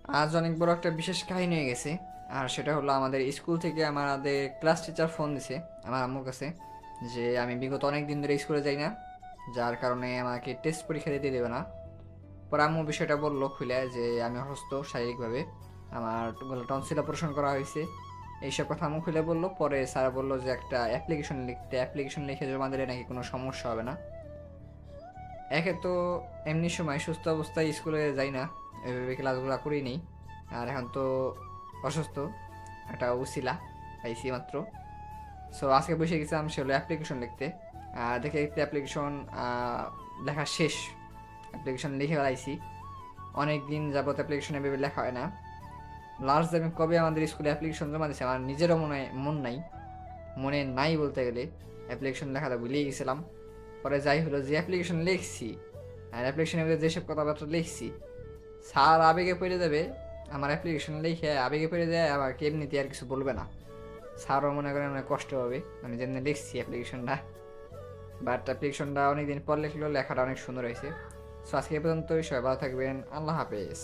আজ অনেক বড় একটা বিশেষ কাহিনী হয়ে গেছে। আর সেটা হলো আমাদের স্কুল থেকে আমাদের ক্লাস টিচার ফোন দিছে আমার আম্মুর কাছে যে আমি বিগত অনেক দিন ধরে স্কুলে যাই না, যার কারণে আমাকে টেস্ট পরীক্ষা দিতে দেবে না। পরে আম্মু বিষয়টা বললো খুলে যে আমি অসুস্থ শারীরিকভাবে, আমার গলা টনসিল অপারেশন করা হয়েছে। এইসব কথা আম্মু খুলে বললো। পরে স্যার বললো যে একটা অ্যাপ্লিকেশন লিখতে, অ্যাপ্লিকেশন লিখে জমা দিলে নাকি কোনো সমস্যা হবে না। একে তো এমনি সময় সুস্থ অবস্থায় স্কুলে যাই না, এভাবে ক্লাসগুলো করেই নেই। আর এখন তো অসুস্থ, একটা উসিলা পাইছি মাত্র। সো আজকে বসে গেছিলাম সে হলো অ্যাপ্লিকেশন লিখতে। দেখে দেখতে অ্যাপ্লিকেশন লেখা শেষ। অ্যাপ্লিকেশন লিখে ফেলাইছি। অনেক দিন যাবত অ্যাপ্লিকেশন এভাবে লেখা হয় না। লাস্ট আমি কবে আমাদের স্কুলে অ্যাপ্লিকেশন জমা দিয়েছি আমার নিজেরও মনে নাই বলতে গেলে। অ্যাপ্লিকেশন লেখাটা ভুলিয়ে গেছিলাম। পরে যাই হলো যে অ্যাপ্লিকেশন লিখছি, আর অ্যাপ্লিকেশনের মধ্যে যেসব কথাবার্তা লিখছি, স্যার আবেগে পড়ে যাবে। আমার অ্যাপ্লিকেশন লিখে আবেগে পড়ে যায়, আমাকে এমনিতে আর কিছু বলবে না। স্যারও মনে করেন অনেক কষ্ট হবে আমি যেমনি লিখছি অ্যাপ্লিকেশনটা। বাট অ্যাপ্লিকেশনটা অনেকদিন পর লিখলেও লেখাটা অনেক সুন্দর হয়েছে। সো আজকে এ পর্যন্তই, সবাই ভালো থাকবেন, আল্লাহ হাফেজ।